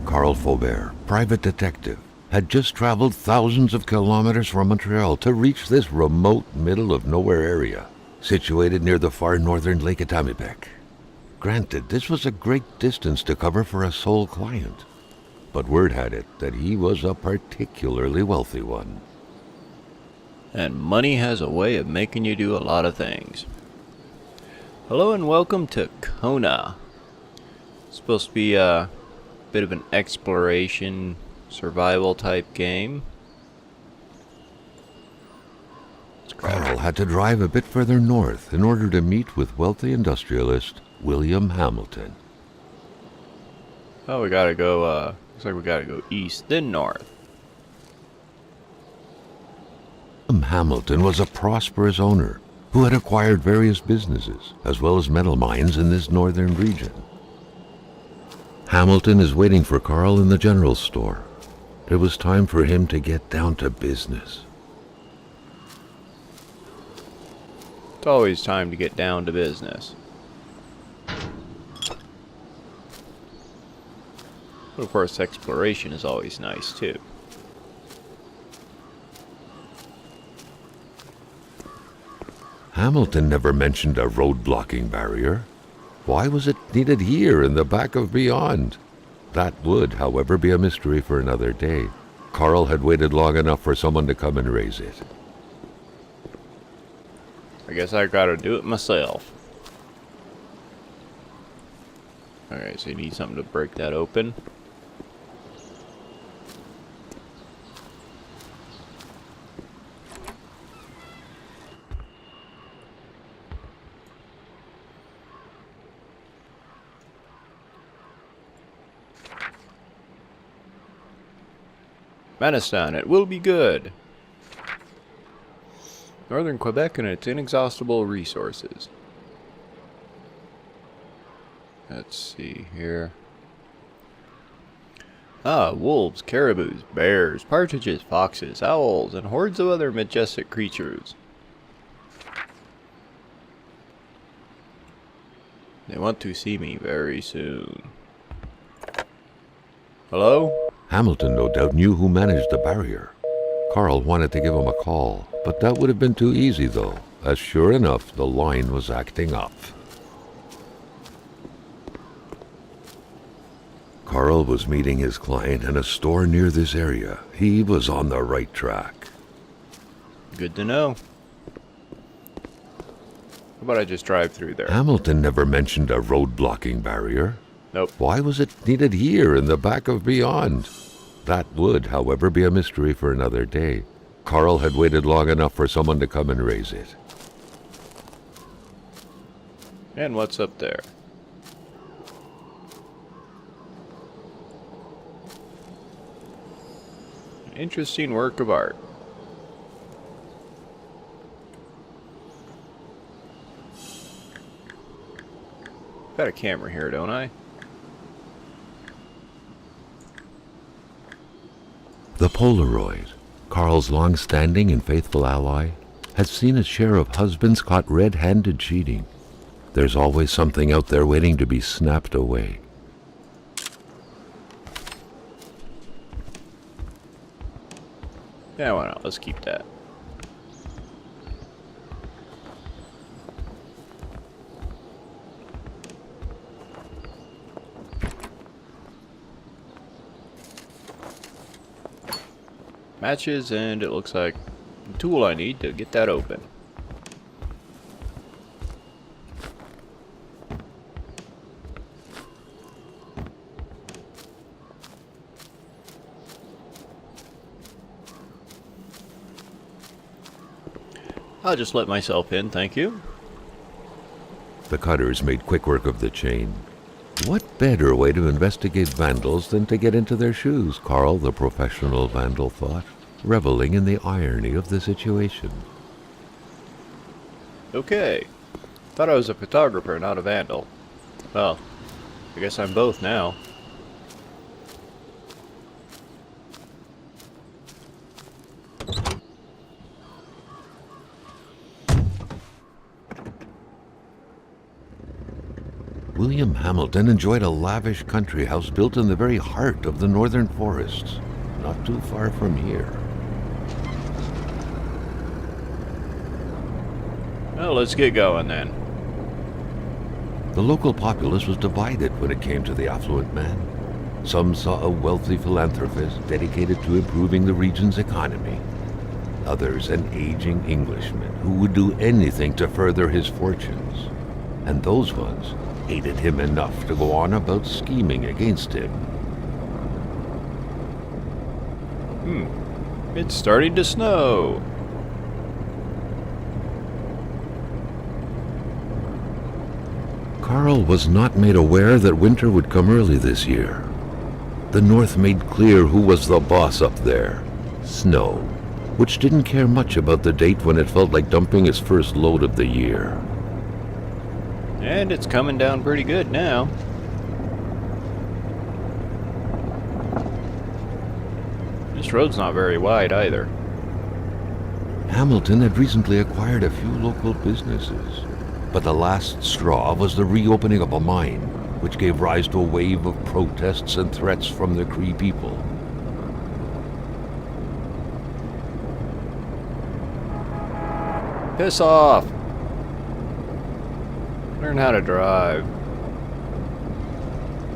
Carl Faubert, private detective, had just traveled thousands of kilometers from Montreal to reach this remote middle-of-nowhere area, situated near the far northern Lake Etamipek. Granted, this was a great distance to cover for a sole client, but word had it that he was a particularly wealthy one. And money has a way of making you do a lot of things. Hello and welcome to Kona. It's supposed to be a bit of an exploration, survival type game. Carl had to drive a bit further north in order to meet with wealthy industrialist William Hamilton. Oh, we gotta go, looks like we gotta go east, then north. Hamilton was a prosperous owner who had acquired various businesses as well as metal mines in this northern region. Hamilton is waiting for Carl in the general store. It was time for him to get down to business. It's always time to get down to business. But of course, exploration is always nice too. Hamilton never mentioned a road-blocking barrier. Why was it needed here in the back of Beyond? That would, however, be a mystery for another day. Carl had waited long enough for someone to come and raise it. I guess I gotta do it myself. Alright, so you need something to break that open. Medicine, it will be good. Northern Quebec and its inexhaustible resources. Let's see here. Wolves, caribous, bears, partridges, foxes, owls, and hordes of other majestic creatures. They want to see me very soon. Hello? Hamilton no doubt knew who managed the barrier. Carl wanted to give him a call, but that would have been too easy though, as sure enough the line was acting up. Carl was meeting his client in a store near this area. He was on the right track. Good to know. How about I just drive through there? Hamilton never mentioned a road-blocking barrier. Nope. Why was it needed here in the back of Beyond? That would, however, be a mystery for another day. Carl had waited long enough for someone to come and raise it. And what's up there? An interesting work of art. Got a camera here, don't I? The Polaroid, Carl's long-standing and faithful ally, had seen its share of husbands caught red-handed cheating. There's always something out there waiting to be snapped away. Yeah, why not? Let's keep that. Matches, and it looks like the tool I need to get that open. I'll just let myself in, thank you. The cutters made quick work of the chain. What better way to investigate vandals than to get into their shoes, Carl, the professional vandal, thought, reveling in the irony of the situation. Okay. Thought I was a photographer, not a vandal. Well, I guess I'm both now. William Hamilton enjoyed a lavish country house built in the very heart of the northern forests, not too far from here. Well, let's get going then. The local populace was divided when it came to the affluent man. Some saw a wealthy philanthropist dedicated to improving the region's economy. Others an aging Englishman who would do anything to further his fortunes. And those ones hated him enough to go on about scheming against him. It's starting to snow. Carl was not made aware that winter would come early this year. The North made clear who was the boss up there. Snow, which didn't care much about the date when it felt like dumping its first load of the year. And it's coming down pretty good now. This road's not very wide either. Hamilton had recently acquired a few local businesses, but the last straw was the reopening of a mine, which gave rise to a wave of protests and threats from the Cree people. Piss off! Learn how to drive.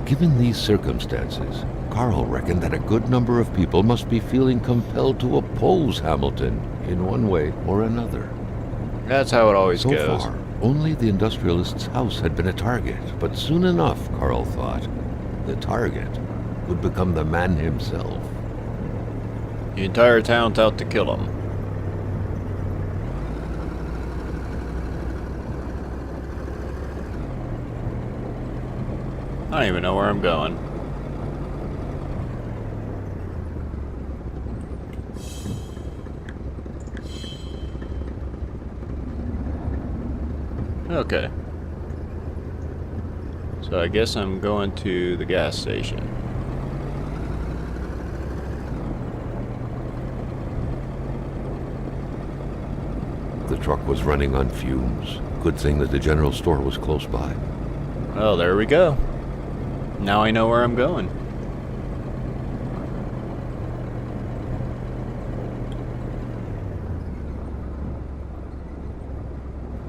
Given these circumstances, Carl reckoned that a good number of people must be feeling compelled to oppose Hamilton in one way or another. That's how it always So goes. far, only the industrialist's house had been a target, but soon enough, Carl thought, the target would become the man himself. The entire town's out to kill him. I don't even know where I'm going. Okay. So I guess I'm going to the gas station. The truck was running on fumes. Good thing that the general store was close by. Well, there we go. Now I know where I'm going.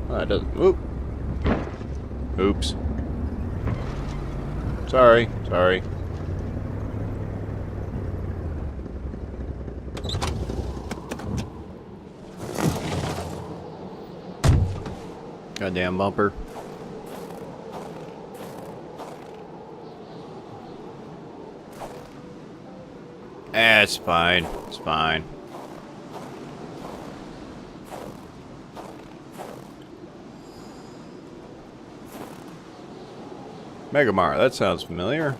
Well, that doesn't... Oop. Oops. Sorry. Goddamn bumper. It's fine. It's fine. Megamar, that sounds familiar.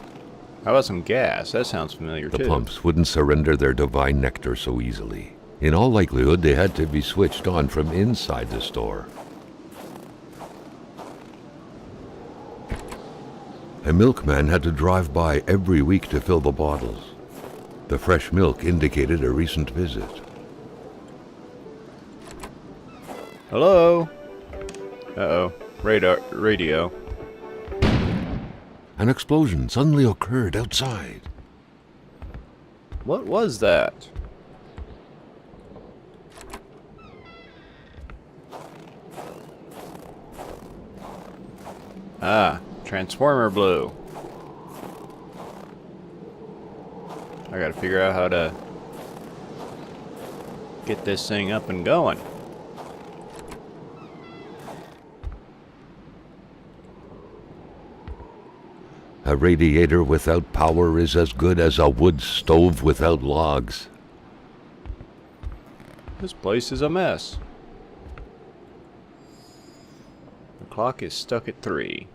How about some gas? That sounds familiar The too. pumps wouldn't surrender their divine nectar so easily. In all likelihood, they had to be switched on from inside the store. A milkman had to drive by every week to fill the bottles. The fresh milk indicated a recent visit. Hello? Uh-oh. Radio. An explosion suddenly occurred outside. What was that? Ah, transformer blue. I gotta figure out how to get this thing up and going. A radiator without power is as good as a wood stove without logs. This place is a mess. The clock is stuck at 3.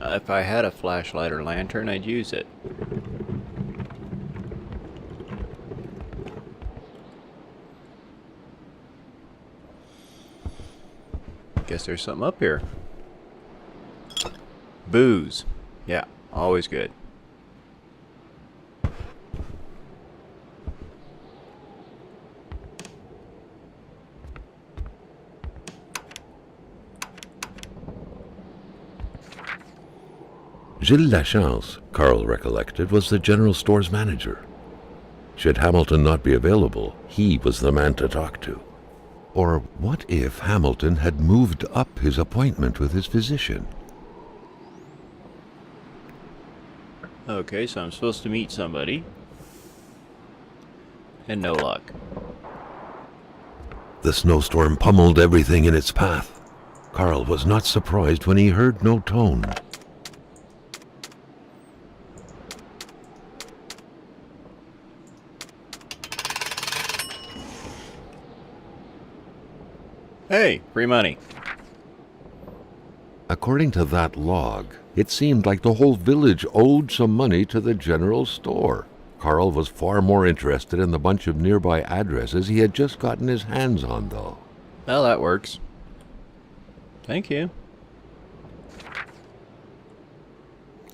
If I had a flashlight or lantern, I'd use it. Guess there's something up here. Booze. Yeah, always good. Gilles Lachance, Carl recollected, was the general store's manager. Should Hamilton not be available, he was the man to talk to. Or what if Hamilton had moved up his appointment with his physician? Okay, so I'm supposed to meet somebody. And no luck. The snowstorm pummeled everything in its path. Carl was not surprised when he heard no tone. Hey, free money. According to that log, it seemed like the whole village owed some money to the general store. Carl was far more interested in the bunch of nearby addresses he had just gotten his hands on, though. Well, that works. Thank you.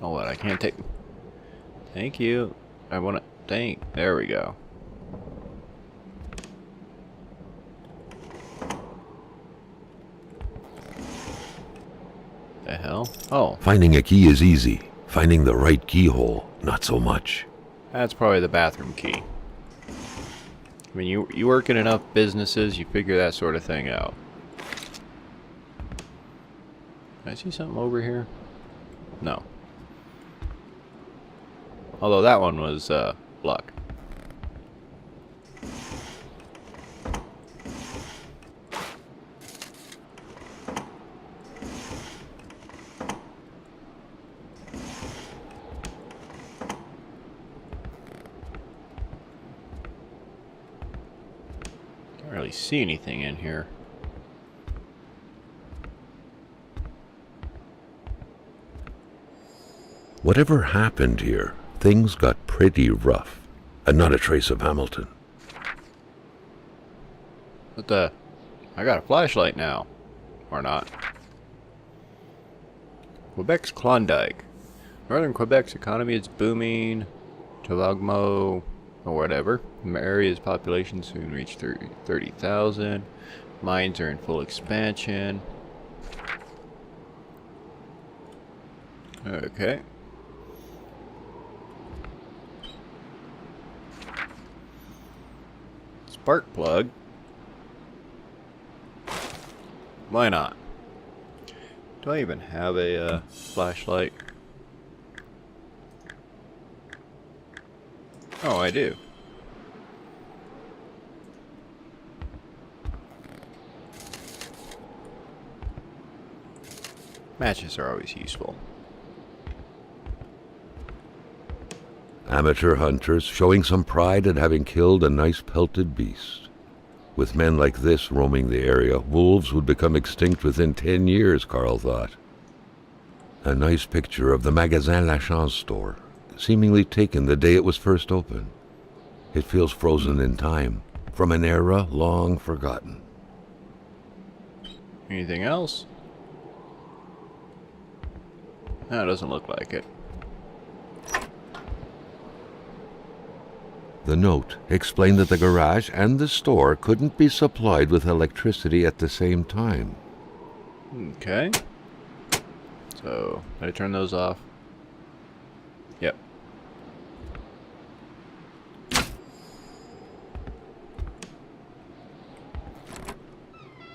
Oh, what? I can't take... Thank you. I want to... There we go. The hell? Oh. Finding a key is easy. Finding the right keyhole, not so much. That's probably the bathroom key. I mean, you work in enough businesses, you figure that sort of thing out. Can I see something over here? No. Although that one was, luck. Can't really see anything in here. Whatever happened here, things got pretty rough, and not a trace of Hamilton. What the? I got a flashlight now. Or not. Quebec's Klondike. Northern Quebec's economy is booming. Tavagmo, or whatever. The area's population soon reach 30,000. Mines are in full expansion. Okay. Spark plug. Why not? Do I even have a flashlight? Oh, I do. Matches are always useful. Amateur hunters showing some pride at having killed a nice pelted beast. With men like this roaming the area, wolves would become extinct within 10 years, Carl thought. A nice picture of the Magasin Lachance store, seemingly taken the day it was first opened. It feels frozen in time, from an era long forgotten. Anything else? No, it doesn't look like it. The note explained that the garage and the store couldn't be supplied with electricity at the same time. Okay. So, did I turn those off? Yep.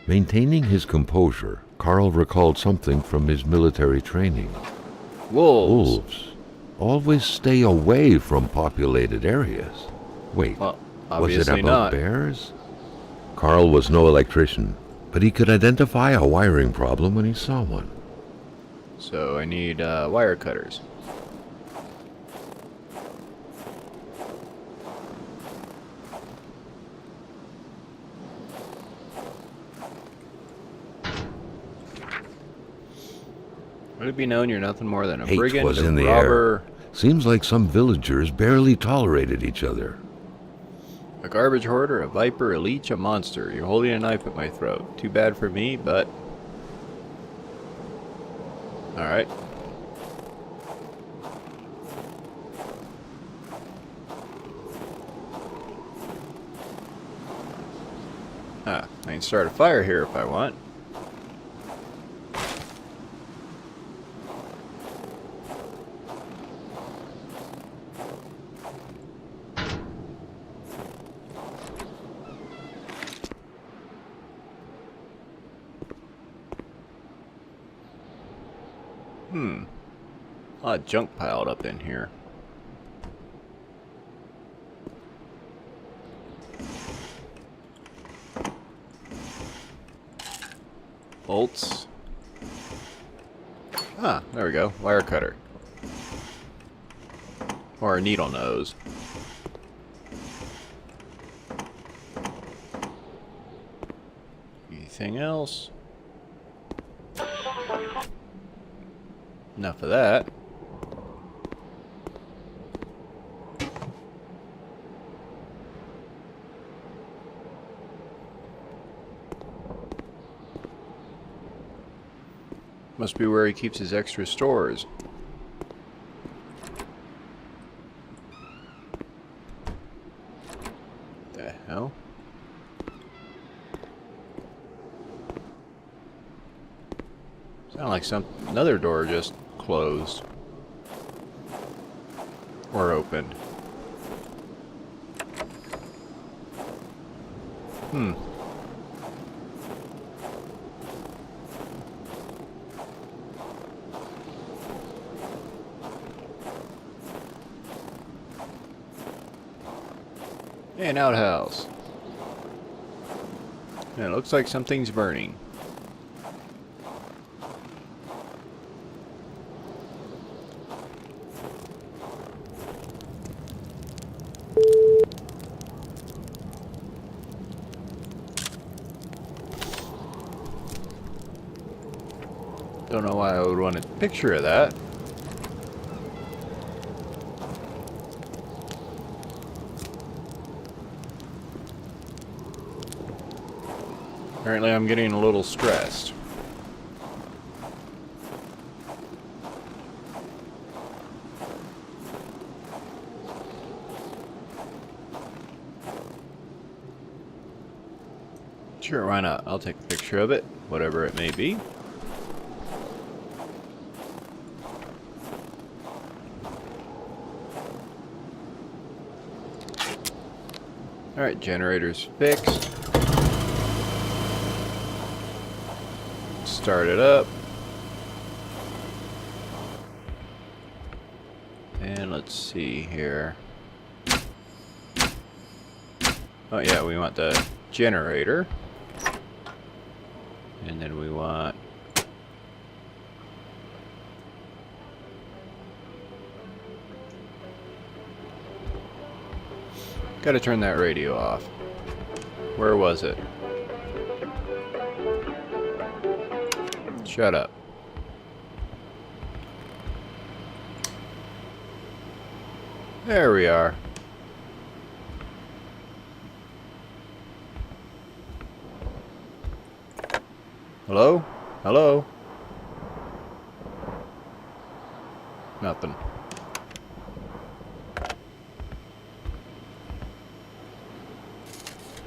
Maintaining his composure, Carl recalled something from his military training. Wolves. Wolves always stay away from populated areas. Wait, Well, was it obviously about not. bears? Carl was no electrician, but he could identify a wiring problem when he saw one. So I need wire cutters. Let it be known you're nothing more than a Hate brigand, was a in the robber, Seems like some villagers barely tolerated each other. a garbage hoarder, a viper, a leech, a monster. You're holding a knife at my throat. Too bad for me, but... Alright. Ah, I can start a fire here if I want. A lot of junk piled up in here. Bolts. Ah, there we go. Wire cutter. Or a needle nose. Anything else? Enough of that. Must be where he keeps his extra stores. The hell? Sound like another door just closed. Or opened. An outhouse. And it looks like something's burning. Don't know why I would want a picture of that. Apparently I'm getting a little stressed. Sure, why not? I'll take a picture of it, whatever it may be. Alright, generator's fixed. Start it up. And let's see here. Oh yeah, we want the generator. And then we want gotta turn that radio off. Where was it? Shut up. There we are. Hello? Hello? Nothing.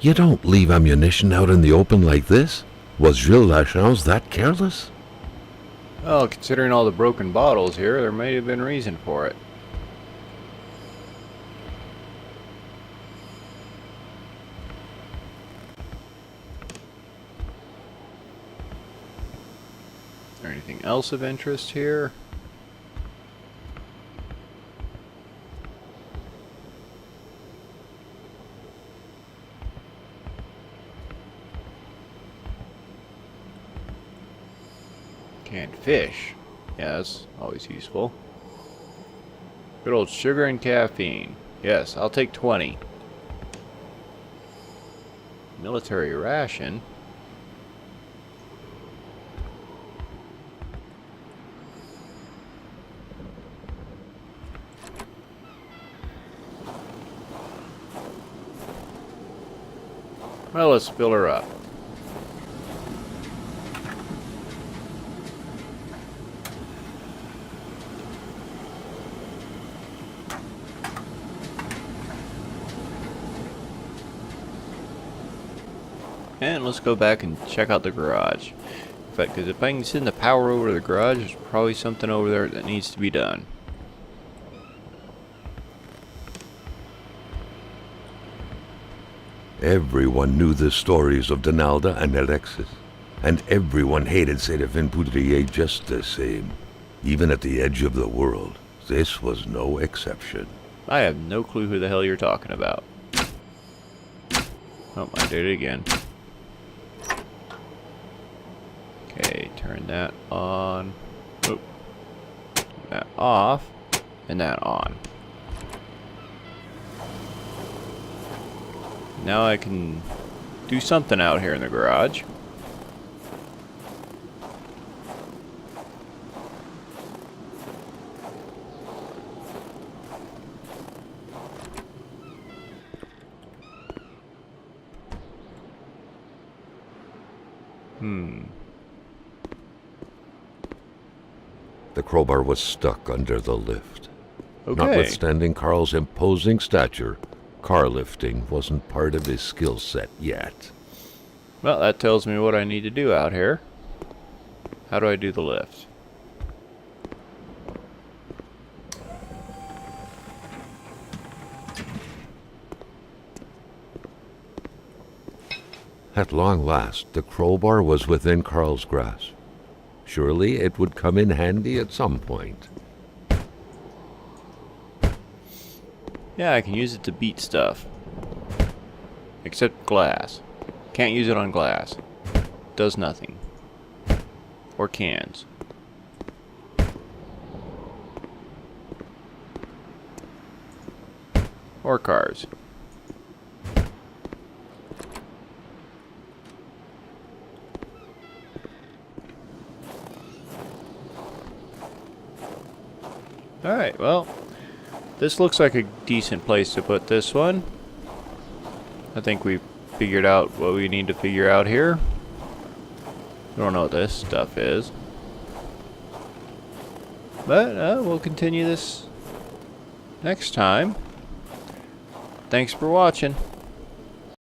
You don't leave ammunition out in the open like this? Was Gilles Lachance that careless? Well, considering all the broken bottles here, there may have been reason for it. Is there anything else of interest here? Canned fish. Yeah, that's always useful. Good old sugar and caffeine. Yes, I'll take 20. Military ration. Well, let's fill her up. And let's go back and check out the garage. In fact, because if I can send the power over to the garage, there's probably something over there that needs to be done. Everyone knew the stories of Donalda and Alexis, and everyone hated Séraphin Poudrier just the same. Even at the edge of the world, this was no exception. I have no clue who the hell you're talking about. Oh, I did it again. Okay, turn that on. Oh. That off. And that on. Now I can do something out here in the garage. The crowbar was stuck under the lift. Okay. Notwithstanding Carl's imposing stature, car lifting wasn't part of his skill set yet. Well, that tells me what I need to do out here. How do I do the lift? At long last, the crowbar was within Carl's grasp. Surely it would come in handy at some point. Yeah, I can use it to beat stuff. Except glass. Can't use it on glass. Does nothing. Or cans. Or cars. Alright, well, this looks like a decent place to put this one. I think we figured out what we need to figure out here. I don't know what this stuff is. But we'll continue this next time. Thanks for watching.